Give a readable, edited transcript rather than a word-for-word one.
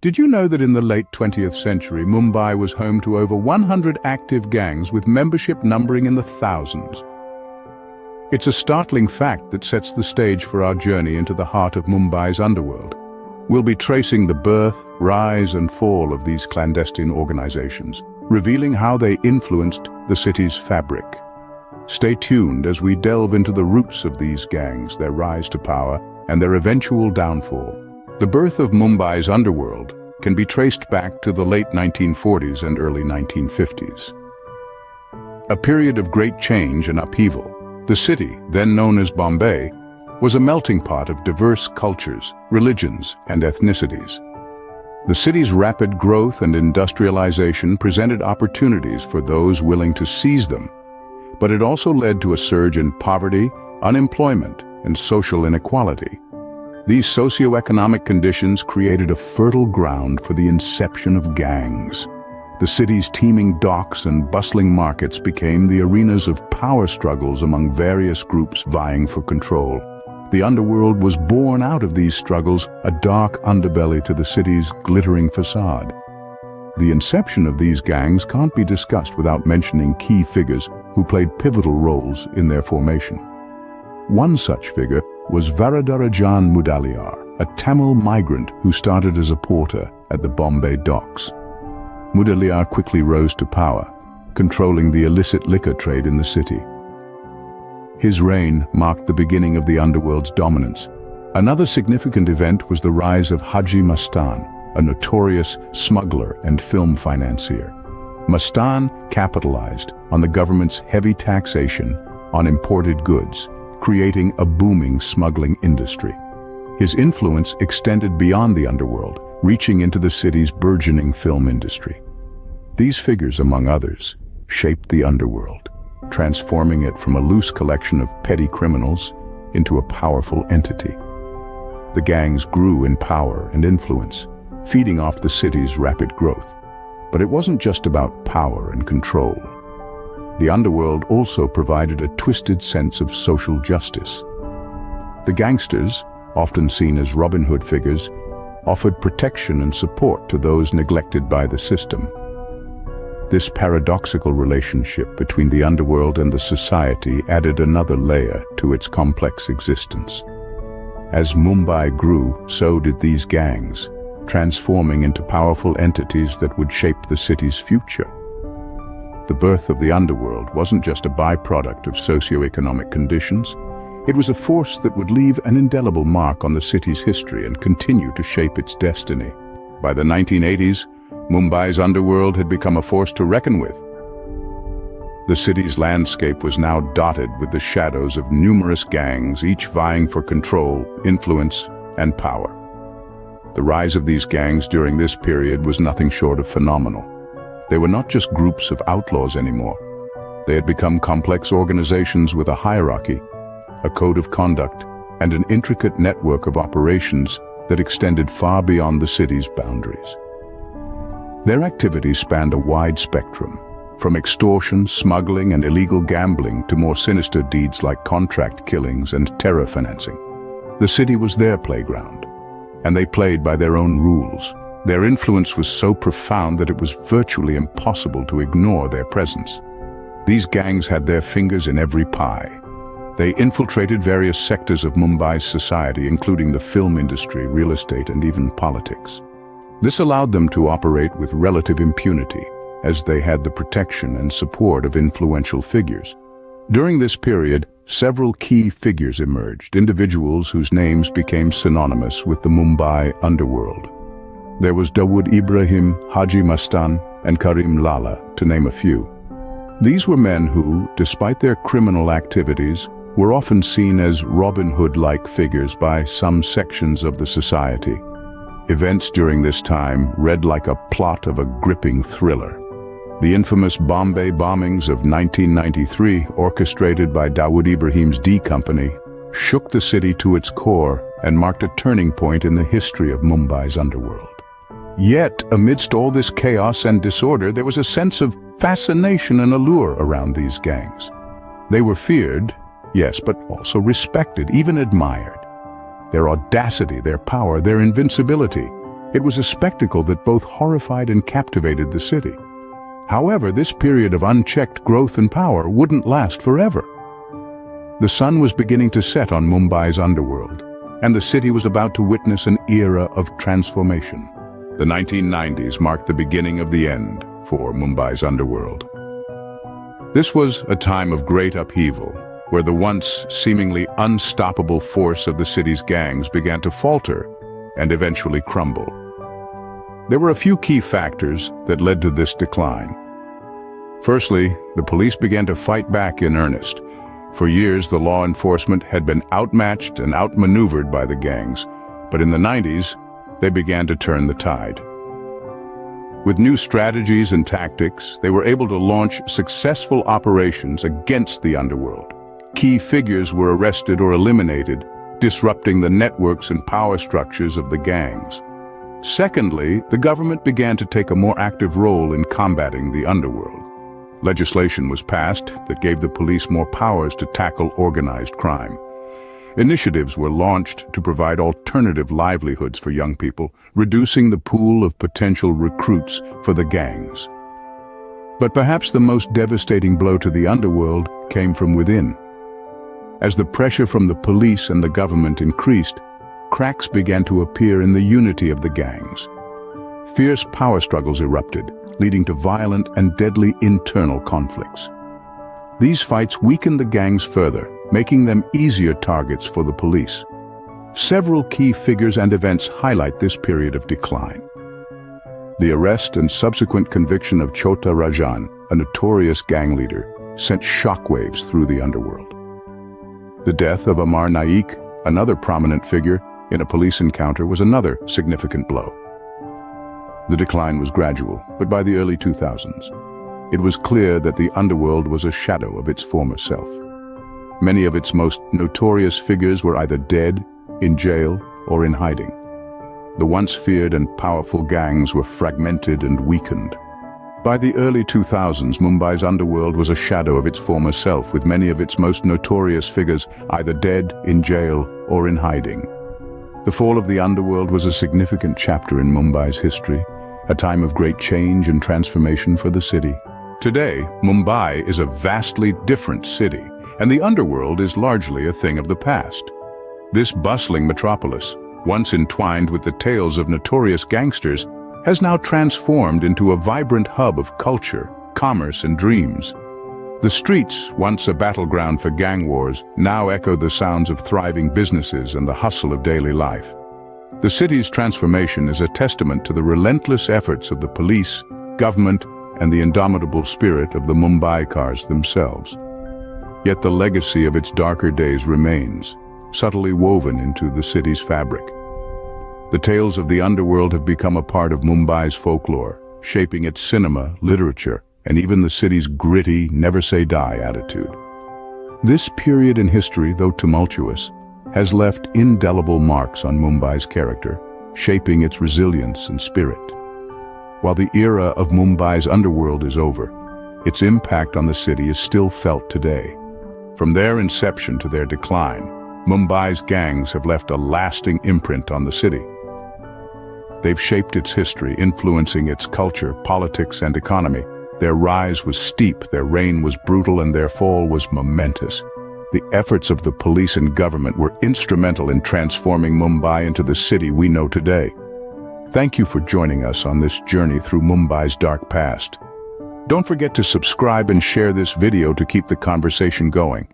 Did you know that in the late 20th century, Mumbai was home to over 100 active gangs with membership numbering in the thousands? It's a startling fact that sets the stage for our journey into the heart of Mumbai's underworld. We'll be tracing the birth, rise and fall of these clandestine organizations, revealing how they influenced the city's fabric. Stay tuned as we delve into the roots of these gangs, their rise to power, and their eventual downfall. The birth of Mumbai's underworld can be traced back to the late 1940s and early 1950s. A period of great change and upheaval. The city, then known as Bombay, was a melting pot of diverse cultures, religions, and ethnicities. The city's rapid growth and industrialization presented opportunities for those willing to seize them, but it also led to a surge in poverty, unemployment, and social inequality. These socioeconomic conditions created a fertile ground for the inception of gangs. The city's teeming docks and bustling markets became the arenas of power struggles among various groups vying for control. The underworld was born out of these struggles, a dark underbelly to the city's glittering facade. The inception of these gangs can't be discussed without mentioning key figures who played pivotal roles in their formation. One such figure was Varadarajan Mudaliar, a Tamil migrant who started as a porter at the Bombay docks. Mudaliar quickly rose to power, controlling the illicit liquor trade in the city. His reign marked the beginning of the underworld's dominance. Another significant event was the rise of Haji Mastan, a notorious smuggler and film financier. Mastan capitalized on the government's heavy taxation on imported goods, creating a booming smuggling industry. His influence extended beyond the underworld, reaching into the city's burgeoning film industry. These figures, among others, shaped the underworld, transforming it from a loose collection of petty criminals into a powerful entity. The gangs grew in power and influence, feeding off the city's rapid growth. But it wasn't just about power and control. The underworld also provided a twisted sense of social justice. The gangsters, often seen as Robin Hood figures, offered protection and support to those neglected by the system. This paradoxical relationship between the underworld and the society added another layer to its complex existence. As Mumbai grew, so did these gangs, transforming into powerful entities that would shape the city's future. The birth of the underworld wasn't just a byproduct of socio-economic conditions. It was a force that would leave an indelible mark on the city's history and continue to shape its destiny. By the 1980s, Mumbai's underworld had become a force to reckon with. The city's landscape was now dotted with the shadows of numerous gangs, each vying for control, influence, and power. The rise of these gangs during this period was nothing short of phenomenal. They were not just groups of outlaws anymore. They had become complex organizations with a hierarchy, a code of conduct, and an intricate network of operations that extended far beyond the city's boundaries. Their activities spanned a wide spectrum, from extortion, smuggling, and illegal gambling to more sinister deeds like contract killings and terror financing. The city was their playground, and they played by their own rules. Their influence was so profound that it was virtually impossible to ignore their presence. These gangs had their fingers in every pie. They infiltrated various sectors of Mumbai's society, including the film industry, real estate, and even politics. This allowed them to operate with relative impunity, as they had the protection and support of influential figures. During this period, several key figures emerged, individuals whose names became synonymous with the Mumbai underworld. There was Dawood Ibrahim, Haji Mastan, and Karim Lala, to name a few. These were men who, despite their criminal activities, were often seen as Robin Hood-like figures by some sections of the society. Events during this time read like a plot of a gripping thriller. The infamous Bombay bombings of 1993, orchestrated by Dawood Ibrahim's D Company, shook the city to its core and marked a turning point in the history of Mumbai's underworld. Yet, amidst all this chaos and disorder, there was a sense of fascination and allure around these gangs. They were feared, yes, but also respected, even admired. Their audacity, their power, their invincibility. It was a spectacle that both horrified and captivated the city. However, this period of unchecked growth and power wouldn't last forever. The sun was beginning to set on Mumbai's underworld, and the city was about to witness an era of transformation. The 1990s marked the beginning of the end for Mumbai's underworld. This was a time of great upheaval, where the once seemingly unstoppable force of the city's gangs began to falter and eventually crumble. There were a few key factors that led to this decline. Firstly, the police began to fight back in earnest. For years, the law enforcement had been outmatched and outmaneuvered by the gangs, but in the 90s, they began to turn the tide. With new strategies and tactics, they were able to launch successful operations against the underworld. Key figures were arrested or eliminated, disrupting the networks and power structures of the gangs. Secondly, the government began to take a more active role in combating the underworld. Legislation was passed that gave the police more powers to tackle organized crime. Initiatives were launched to provide alternative livelihoods for young people, reducing the pool of potential recruits for the gangs. But perhaps the most devastating blow to the underworld came from within. As the pressure from the police and the government increased, cracks began to appear in the unity of the gangs. Fierce power struggles erupted, leading to violent and deadly internal conflicts. These fights weakened the gangs further, making them easier targets for the police. Several key figures and events highlight this period of decline. The arrest and subsequent conviction of Chota Rajan, a notorious gang leader, sent shockwaves through the underworld. The death of Amar Naik, another prominent figure, in a police encounter was another significant blow. The decline was gradual, but by the early 2000s, it was clear that the underworld was a shadow of its former self. Many of its most notorious figures were either dead, in jail, or in hiding. The once feared and powerful gangs were fragmented and weakened. By the early 2000s, Mumbai's underworld was a shadow of its former self, with many of its most notorious figures either dead, in jail, or in hiding. The fall of the underworld was a significant chapter in Mumbai's history, a time of great change and transformation for the city. Today, Mumbai is a vastly different city, and the underworld is largely a thing of the past. This bustling metropolis, once entwined with the tales of notorious gangsters, has now transformed into a vibrant hub of culture, commerce, and dreams. The streets, once a battleground for gang wars, now echo the sounds of thriving businesses and the hustle of daily life. The city's transformation is a testament to the relentless efforts of the police, government, and the indomitable spirit of the Mumbaikars themselves. Yet the legacy of its darker days remains, subtly woven into the city's fabric. The tales of the underworld have become a part of Mumbai's folklore, shaping its cinema, literature, and even the city's gritty, never-say-die attitude. This period in history, though tumultuous, has left indelible marks on Mumbai's character, shaping its resilience and spirit. While the era of Mumbai's underworld is over, its impact on the city is still felt today. From their inception to their decline, Mumbai's gangs have left a lasting imprint on the city. They've shaped its history, influencing its culture, politics, and economy. Their rise was steep, their reign was brutal, and their fall was momentous. The efforts of the police and government were instrumental in transforming Mumbai into the city we know today. Thank you for joining us on this journey through Mumbai's dark past. Don't forget to subscribe and share this video to keep the conversation going.